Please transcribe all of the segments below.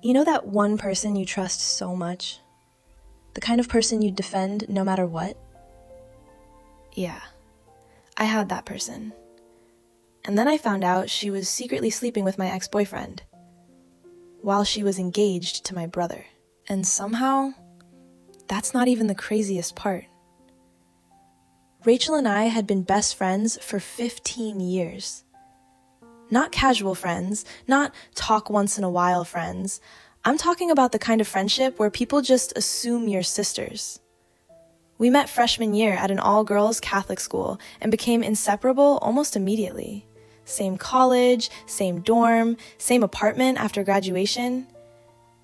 You know that one person you trust so much? The kind of person you'd defend no matter what? Yeah, I had that person. And then I found out she was secretly sleeping with my ex-boyfriend while she was engaged to my brother. And somehow, that's not even the craziest part. Rachel and I had been best friends for 15 years. Not casual friends, not talk once in a while friends. I'm talking about the kind of friendship where people just assume you're sisters. We met freshman year at an all-girls Catholic school and became inseparable almost immediately. Same college, same dorm, same apartment after graduation.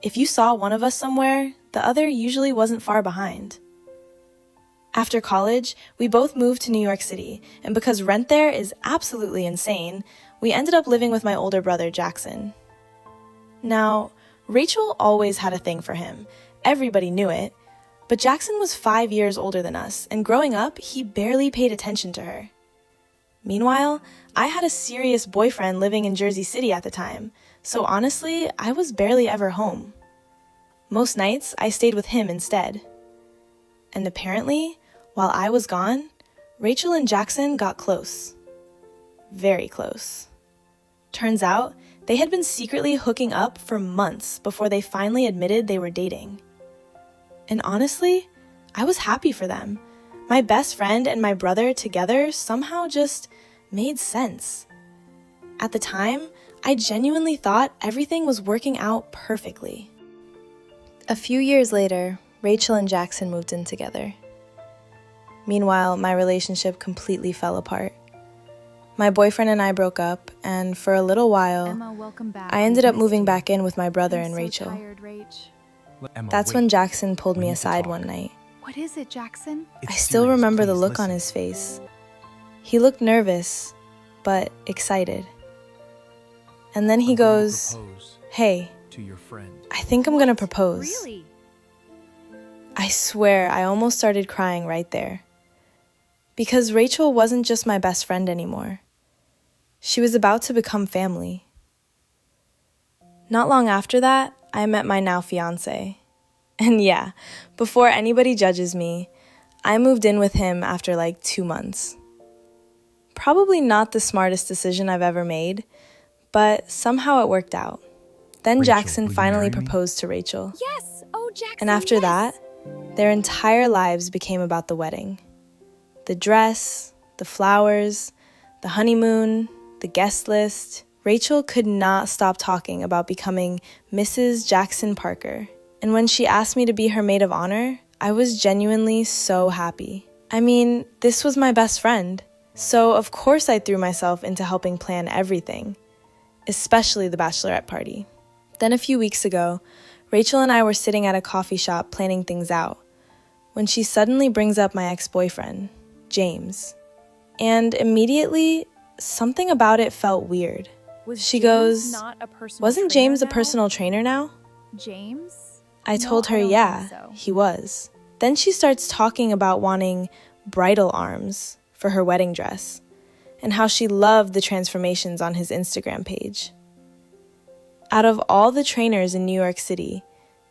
If you saw one of us somewhere, the other usually wasn't far behind. After college, we both moved to New York City, and because rent there is absolutely insane, we ended up living with my older brother, Jackson. Now, Rachel always had a thing for him. Everybody knew it. But Jackson was 5 years older than us, and growing up, he barely paid attention to her. Meanwhile, I had a serious boyfriend living in Jersey City at the time, so honestly, I was barely ever home. Most nights, I stayed with him instead. And apparently, while I was gone, Rachel and Jackson got close. Very close. Turns out, they had been secretly hooking up for months before they finally admitted they were dating. And honestly, I was happy for them. My best friend and my brother together somehow just made sense. At the time, I genuinely thought everything was working out perfectly. A few years later, Rachel and Jackson moved in together. Meanwhile, my relationship completely fell apart. My boyfriend and I broke up, and for a little while, Emma, welcome back. I ended up moving back in with my brother I'm and so Rachel. Tired, Rach. Emma, That's wait. when Jackson pulled We me need to aside talk. one night. What is it, Jackson? It's I still serious, remember the please look on listen. his face. He looked nervous, but excited. And then he I'm going to goes, propose "Hey, to your friend." I think I'm gonna What? propose." Really? I swear I almost started crying right there. Because Rachel wasn't just my best friend anymore. She was about to become family. Not long after that, I met my now fiancé. And yeah, before anybody judges me, I moved in with him after like 2 months. Probably not the smartest decision I've ever made, but somehow it worked out. Then Rachel, Jackson will you finally marry me? proposed to Rachel. Yes! Oh, Jackson, And after yes! that, their entire lives became about the wedding. The dress, the flowers, the honeymoon, the guest list. Rachel could not stop talking about becoming Mrs. Jackson Parker. And when she asked me to be her maid of honor, I was genuinely so happy. I mean, this was my best friend. So of course I threw myself into helping plan everything, especially the bachelorette party. Then a few weeks ago, Rachel and I were sitting at a coffee shop planning things out, when she suddenly brings up my ex-boyfriend, James. And immediately, something about it felt weird. Was She James goes, not a personal "Wasn't trainer James a now? personal trainer now?" James? I No, told her, I don't yeah, think so. he was. Then she starts talking about wanting bridal arms for her wedding dress, and how she loved the transformations on his Instagram page. Out of all the trainers in New York City,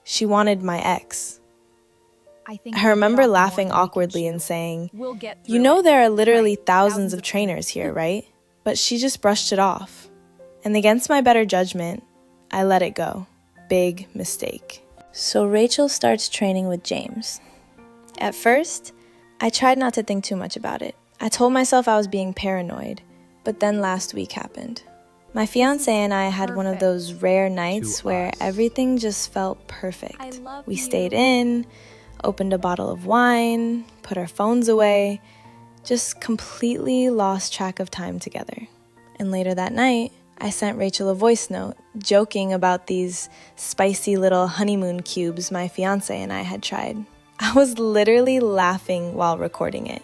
she wanted my ex. I think I we bit remember off more laughing than we can awkwardly chew. and saying, We'll get "You through know it." there are literally Right, thousands of trainers here, right?" But she just brushed it off. And against my better judgment, I let it go. Big mistake. So Rachel starts training with James. At first, I tried not to think too much about it. I told myself I was being paranoid, but then last week happened. My fiance and I had one of perfect. those rare nights To where us. everything just felt perfect. I love We you. stayed in, opened a bottle of wine, put our phones away, just completely lost track of time together. And later that night, I sent Rachel a voice note, joking about these spicy little honeymoon cubes my fiance and I had tried. I was literally laughing while recording it.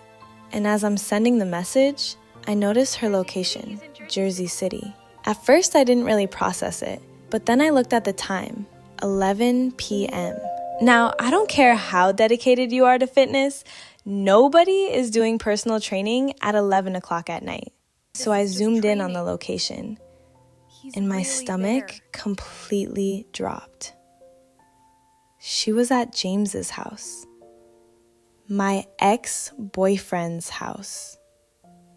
And as I'm sending the message, I noticed her location, Jersey City. At first, I didn't really process it, but then I looked at the time, 11 p.m. Now, I don't care how dedicated you are to fitness, nobody is doing personal training at 11 o'clock at night. So I zoomed in on the location. and my really stomach there. completely dropped. She was at James's house, my ex-boyfriend's house.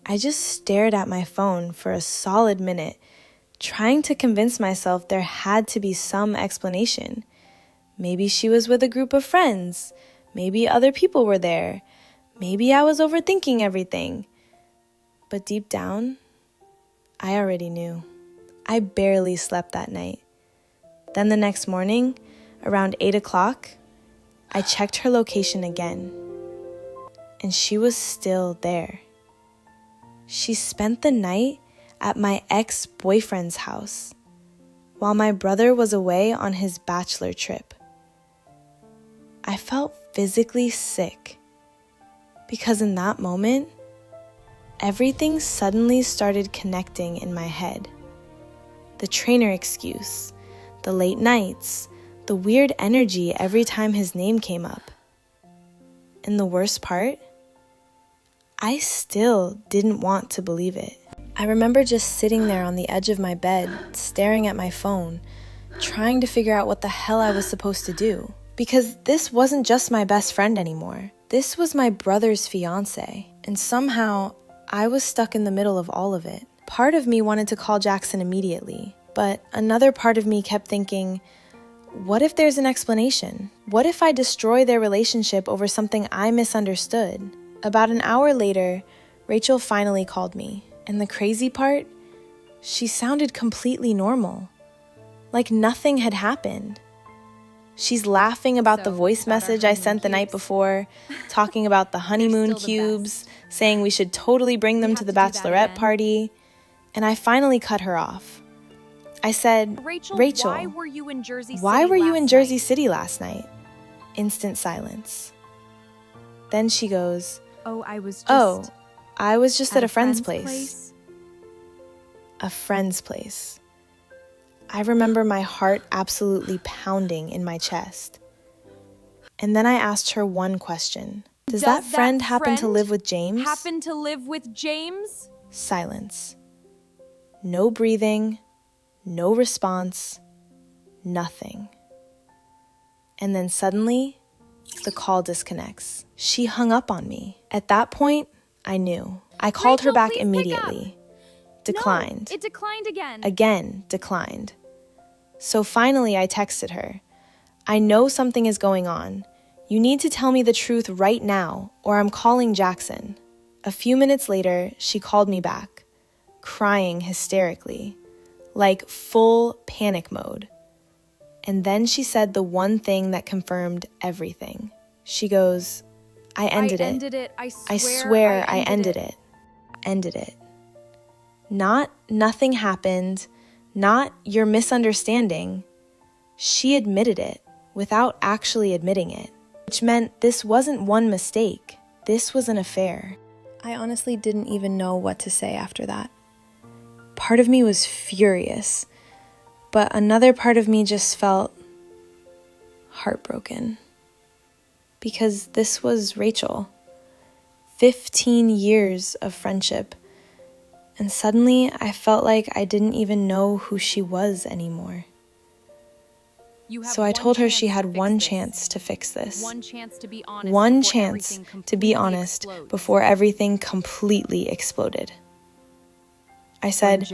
I just stared at my phone for a solid minute, trying to convince myself there had to be some explanation. Maybe she was with a group of friends. Maybe other people were there. Maybe I was overthinking everything. But deep down, I already knew. I barely slept that night. Then the next morning, around 8 o'clock, I checked her location again. And she was still there. She spent the night at my ex-boyfriend's house while my brother was away on his bachelor trip. I felt physically sick because in that moment, everything suddenly started connecting in my head. The trainer excuse, the late nights, the weird energy every time his name came up. And the worst part, I still didn't want to believe it. I remember just sitting there on the edge of my bed, staring at my phone, trying to figure out what the hell I was supposed to do. Because this wasn't just my best friend anymore. This was my brother's fiance. And somehow, I was stuck in the middle of all of it. Part of me wanted to call Jackson immediately, but another part of me kept thinking, what if there's an explanation? What if I destroy their relationship over something I misunderstood? About an hour later, Rachel finally called me. And the crazy part, she sounded completely normal. Like nothing had happened. She's laughing about the voice message I sent the night before, talking about the honeymoon cubes, saying we should totally bring them to the bachelorette party. And I finally cut her off. I said, Rachel, why were you in Jersey City why were you in last Jersey night? City last night? Instant silence. Then she goes, I was just at a friend's place. A friend's place. I remember my heart absolutely pounding in my chest. And then I asked her one question. Does that friend happen to live with James? Silence. No breathing, no response, nothing. And then suddenly, the call disconnects. She hung up on me. At that point, I knew. I called her back immediately. Declined. No, it declined again. Again, declined. So finally, I texted her. I know something is going on. You need to tell me the truth right now, or I'm calling Jackson. A few minutes later, she called me back, crying hysterically, like full panic mode. And then she said the one thing that confirmed everything. She goes, I ended it. I swear I ended it. Ended it. Not nothing happened, not you're misunderstanding. She admitted it without actually admitting it, which meant this wasn't one mistake. This was an affair. I honestly didn't even know what to say after that. Part of me was furious, but another part of me just felt heartbroken. Because this was Rachel. 15 years of friendship. And suddenly, I felt like I didn't even know who she was anymore. So I told her she had one chance to fix this. One chance to be honest. One chance to be honest before everything completely exploded. I said,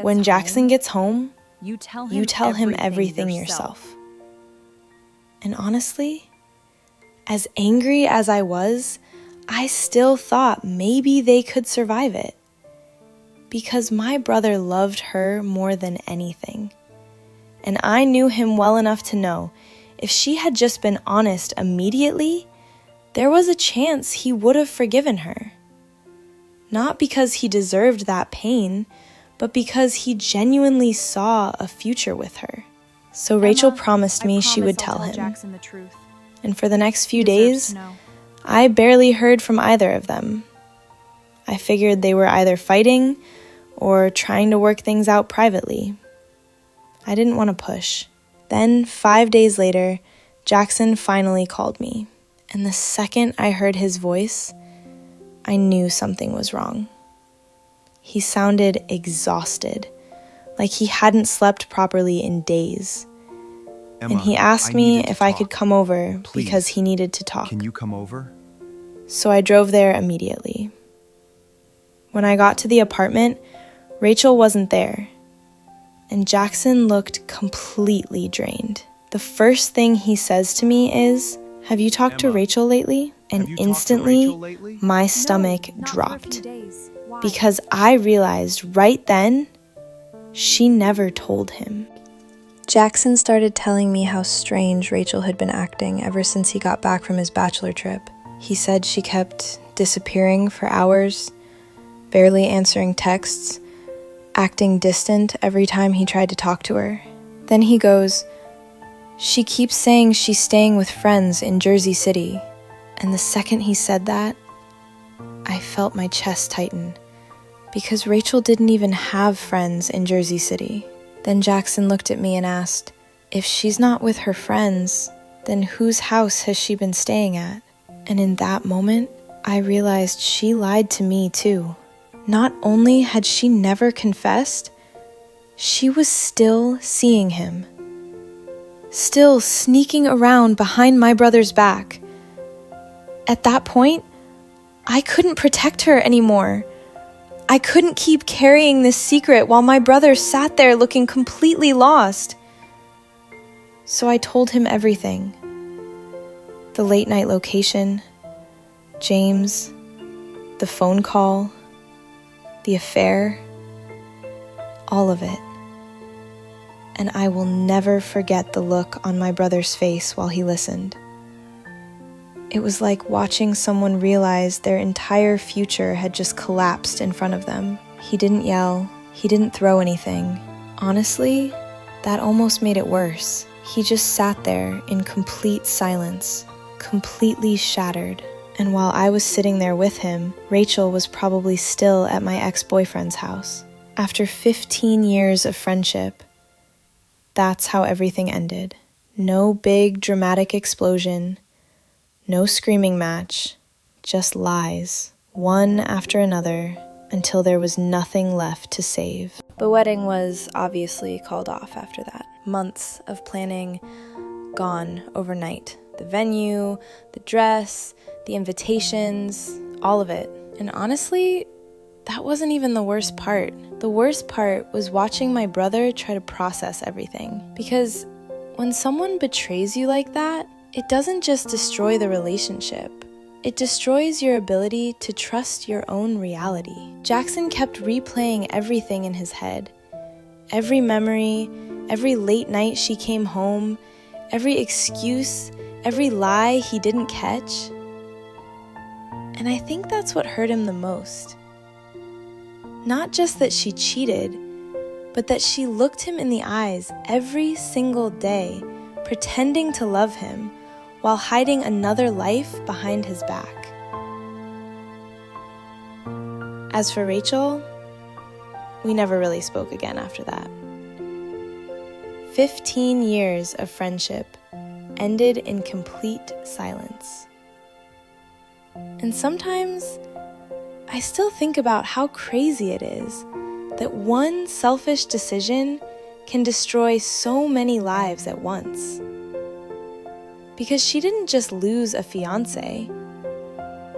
when Jackson gets home, you tell him everything yourself. And honestly, as angry as I was, I still thought maybe they could survive it. Because my brother loved her more than anything. And I knew him well enough to know if she had just been honest immediately, there was a chance he would have forgiven her. Not because he deserved that pain, but because he genuinely saw a future with her. So Rachel promised me she would tell him. And for the next few days, I barely heard from either of them. I figured they were either fighting or trying to work things out privately. I didn't want to push. Then, 5 days later, Jackson finally called me. And the second I heard his voice, I knew something was wrong. He sounded exhausted, like he hadn't slept properly in days. Emma, And he asked me if I could come over Please. because he needed to talk. Can you come over? So I drove there immediately. When I got to the apartment, Rachel wasn't there, and Jackson looked completely drained. The first thing he says to me is, "Have you talked to Emma, Rachel lately?" And have you talked to instantly, Rachel lately? my stomach No, not for a dropped. few days. Why? Because I realized right then, she never told him. Jackson started telling me how strange Rachel had been acting ever since he got back from his bachelor trip. He said she kept disappearing for hours, barely answering texts, acting distant every time he tried to talk to her. Then he goes, "She keeps saying she's staying with friends in Jersey City." And the second he said that, I felt my chest tighten, because Rachel didn't even have friends in Jersey City. Then Jackson looked at me and asked, "If she's not with her friends, then whose house has she been staying at?" And in that moment, I realized she lied to me too. Not only had she never confessed, she was still seeing him. Still sneaking around behind my brother's back. At that point, I couldn't protect her anymore. I couldn't keep carrying this secret while my brother sat there looking completely lost. So I told him everything. The late night location, James, the phone call, the affair, all of it. And I will never forget the look on my brother's face while he listened. It was like watching someone realize their entire future had just collapsed in front of them. He didn't yell. He didn't throw anything. Honestly, that almost made it worse. He just sat there in complete silence, completely shattered. And while I was sitting there with him, Rachel was probably still at my ex-boyfriend's house. After 15 years of friendship, that's how everything ended. No big dramatic explosion. No screaming match, just lies, one after another, until there was nothing left to save. The wedding was obviously called off after that. Months of planning gone overnight. The venue, the dress, the invitations, all of it. And honestly, that wasn't even the worst part. The worst part was watching my brother try to process everything. Because when someone betrays you like that, it doesn't just destroy the relationship. It destroys your ability to trust your own reality. Jackson kept replaying everything in his head. Every memory, every late night she came home, every excuse, every lie he didn't catch. And I think that's what hurt him the most. Not just that she cheated, but that she looked him in the eyes every single day, pretending to love him, while hiding another life behind his back. As for Rachel, we never really spoke again after that. 15 years of friendship ended in complete silence. And sometimes I still think about how crazy it is that one selfish decision can destroy so many lives at once. Because she didn't just lose a fiancé.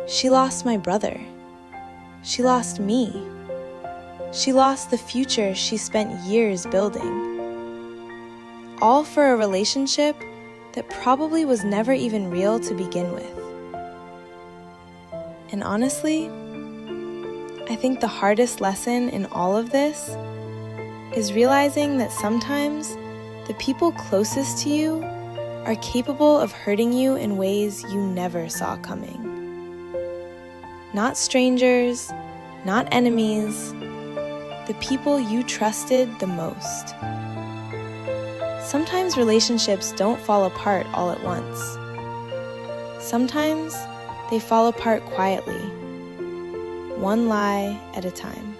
She lost my brother. She lost me. She lost the future she spent years building. All for a relationship that probably was never even real to begin with. And honestly, I think the hardest lesson in all of this is realizing that sometimes the people closest to you are capable of hurting you in ways you never saw coming. Not strangers, not enemies, the people you trusted the most. Sometimes relationships don't fall apart all at once. Sometimes they fall apart quietly, one lie at a time.